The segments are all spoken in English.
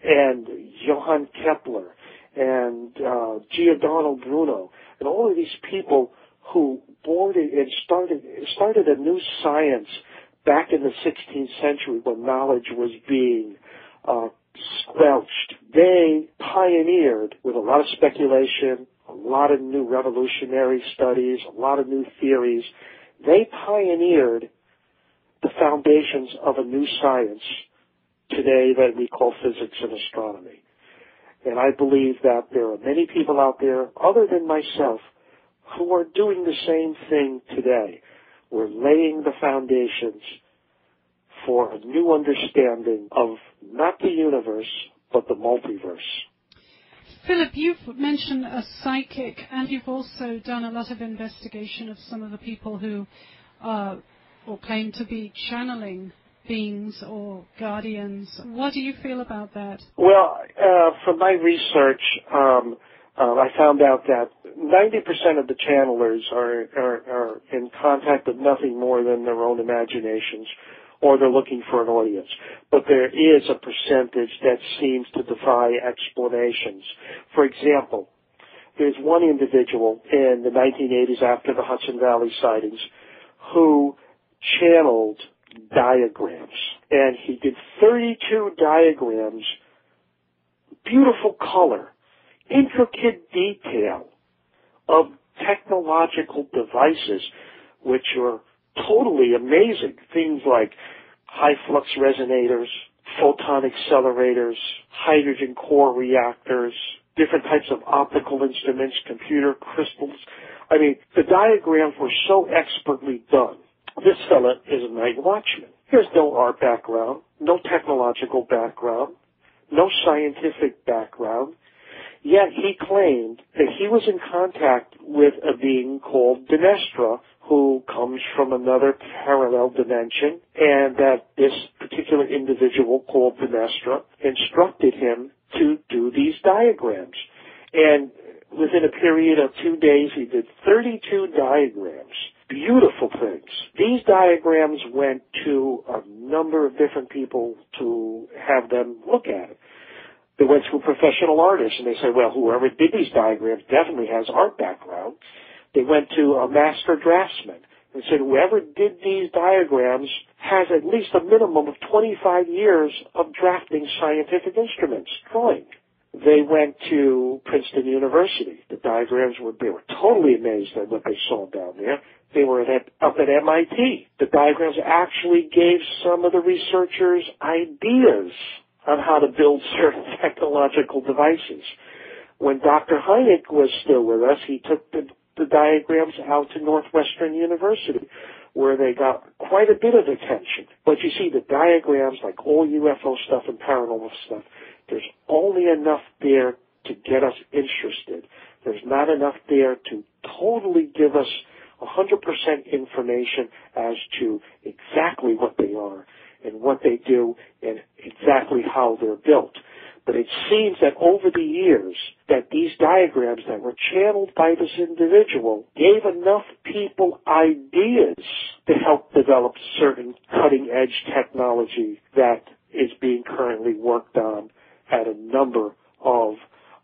and Johann Kepler and Giordano Bruno, and all of these people who boarded and started a new science back in the 16th century when knowledge was being squelched. They pioneered with a lot of speculation, a lot of new revolutionary studies, a lot of new theories. They pioneered the foundations of a new science today that we call physics and astronomy. And I believe that there are many people out there, other than myself, who are doing the same thing today. We're laying the foundations for a new understanding of not the universe, but the multiverse. Philip, you've mentioned a psychic, and you've also done a lot of investigation of some of the people who or claim to be channeling beings or guardians. What do you feel about that? Well, from my research, I found out that 90% of the channelers are in contact with nothing more than their own imaginations, or they're looking for an audience. But there is a percentage that seems to defy explanations. For example, there's one individual in the 1980s after the Hudson Valley sightings who channeled diagrams, and he did 32 diagrams, beautiful color, intricate detail of technological devices which are totally amazing. Things like high flux resonators, photon accelerators, hydrogen core reactors, different types of optical instruments, computer crystals. I mean, the diagrams were so expertly done. This fella is a night watchman. He has no art background, no technological background, no scientific background, yet he claimed that he was in contact with a being called Dinestra, who comes from another parallel dimension, and that this particular individual called Dinestra instructed him to do these diagrams. And within a period of 2 days, he did 32 diagrams. Beautiful things. These diagrams went to a number of different people to have them look at it. They went to a professional artist, and they said, well, whoever did these diagrams definitely has art background. They went to a master draftsman and said, whoever did these diagrams has at least a minimum of 25 years of drafting scientific instruments, drawing. They went to Princeton University. The diagrams they were totally amazed at what they saw down there. They were up at MIT. The diagrams actually gave some of the researchers ideas on how to build certain technological devices. When Dr. Hynek was still with us, he took the diagrams out to Northwestern University, where they got quite a bit of attention. But you see, the diagrams, like all UFO stuff and paranormal stuff, there's only enough there to get us interested. There's not enough there to totally give us 100% information as to exactly what they are and what they do and exactly how they're built. But it seems that over the years that these diagrams that were channeled by this individual gave enough people ideas to help develop certain cutting-edge technology that is being currently worked on at a number of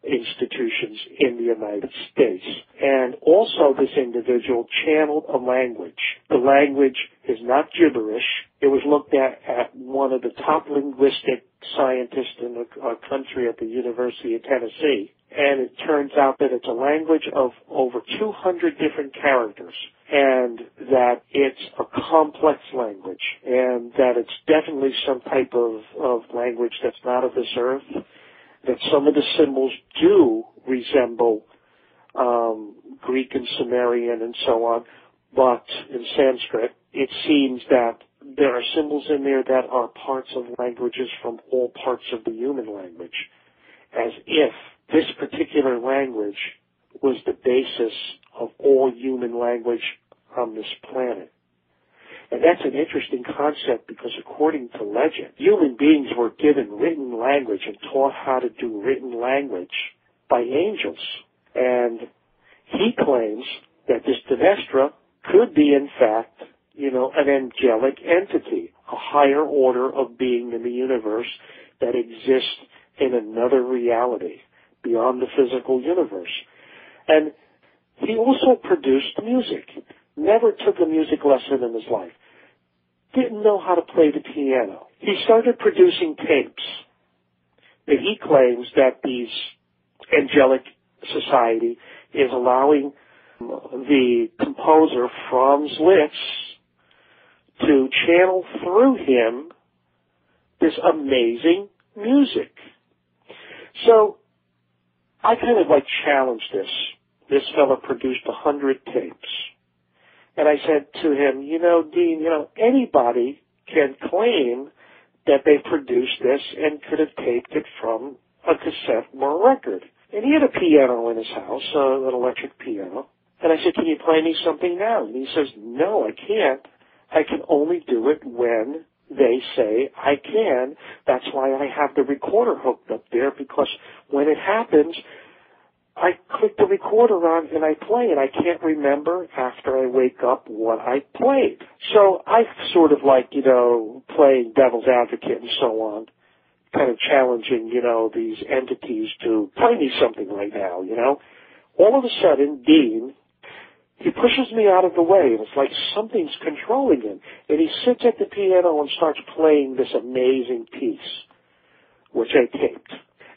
institutions in the United States. And also this individual channeled a language. The language is not gibberish. It was looked at one of the top linguistic scientists in the country at the University of Tennessee. And it turns out that it's a language of over 200 different characters, and that it's a complex language, and that it's definitely some type of language that's not of this earth, that some of the symbols do resemble Greek and Sumerian and so on, but in Sanskrit, it seems that there are symbols in there that are parts of languages from all parts of the human language, as if this particular language was the basis of all human language on this planet. And that's an interesting concept because according to legend, human beings were given written language and taught how to do written language by angels. And he claims that this Dinestra could be, in fact, an angelic entity, a higher order of being in the universe that exists in another reality beyond the physical universe. And he also produced music. Never took a music lesson in his life. Didn't know how to play the piano. He started producing tapes that he claims that these angelic society is allowing the composer Franz Liszt to channel through him this amazing music. So I kind of like challenged this. This fellow produced 100 tapes. And I said to him, Dean, anybody can claim that they produced this and could have taped it from a cassette or a record. And he had a piano in his house, an electric piano. And I said, can you play me something now? And he says, no, I can't. I can only do it when they say I can. That's why I have the recorder hooked up there, because when it happens, I click the recorder on and I play it. I can't remember after I wake up what I played. So I sort of like, playing devil's advocate and so on, kind of challenging, these entities to play me something right now, All of a sudden, Dean, he pushes me out of the way, and it's like something's controlling him. And he sits at the piano and starts playing this amazing piece, which I taped.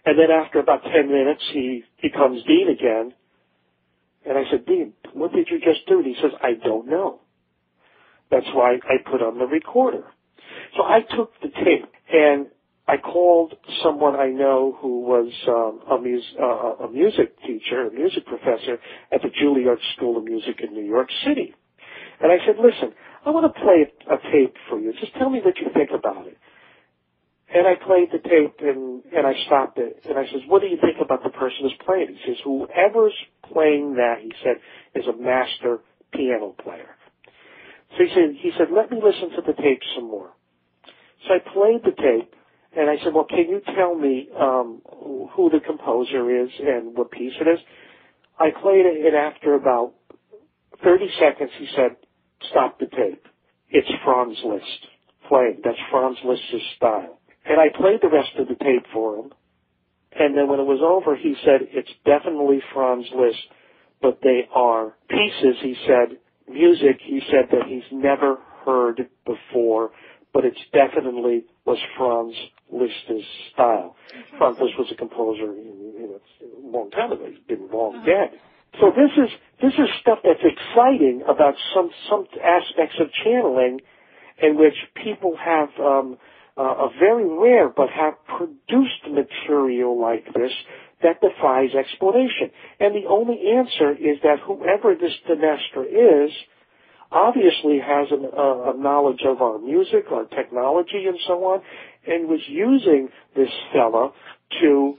And then after about 10 minutes, he becomes Dean again. And I said, Dean, what did you just do? And he says, I don't know. That's why I put on the recorder. So I took the tape, and I called someone I know who was a music teacher, a music professor at the Juilliard School of Music in New York City. And I said, listen, I want to play a tape for you. Just tell me what you think about it. And I played the tape, and I stopped it. And I says, what do you think about the person who's playing? He says, whoever's playing that, he said, is a master piano player. So he said, let me listen to the tape some more. So I played the tape, and I said, well, can you tell me who the composer is and what piece it is? I played it, and after about 30 seconds, he said, stop the tape. It's Franz Liszt playing. That's Franz Liszt's style. And I played the rest of the tape for him. And then when it was over, he said, it's definitely Franz Liszt, but they are pieces, he said, music, he said, that he's never heard before, but it's definitely was Franz Liszt's style. Franz Liszt was a composer a long time ago. He's been long dead. So this is stuff that's exciting about some aspects of channeling in which people have a very rare but have produced material like this that defies explanation. And the only answer is that whoever this Dinestra is obviously has a knowledge of our music, our technology, and so on, and was using this fella to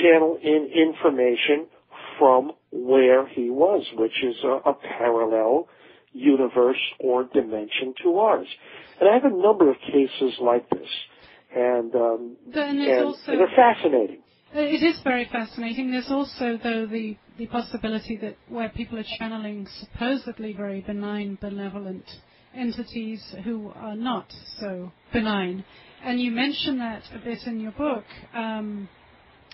channel in information from where he was, which is a parallel universe or dimension to ours. And I have a number of cases like this, and they're fascinating. It is very fascinating. There's also, though, the possibility that where people are channeling supposedly very benign, benevolent entities who are not so benign. And you mention that a bit in your book,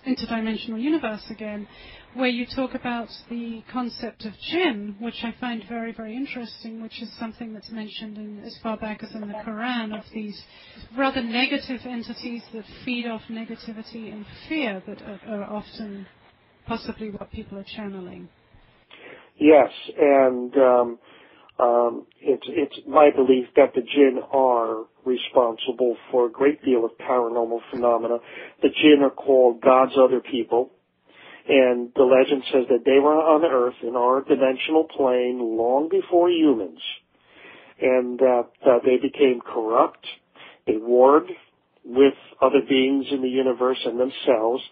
Interdimensional Universe again, where you talk about the concept of jinn, which I find very, very interesting, which is something that's mentioned in, as far back as in the Quran, of these rather negative entities that feed off negativity and fear that are often possibly what people are channeling. Yes, and it's my belief that the jinn are responsible for a great deal of paranormal phenomena. The jinn are called God's other people. And the legend says that they were on Earth in our dimensional plane long before humans, and that they became corrupt. They warred with other beings in the universe and themselves,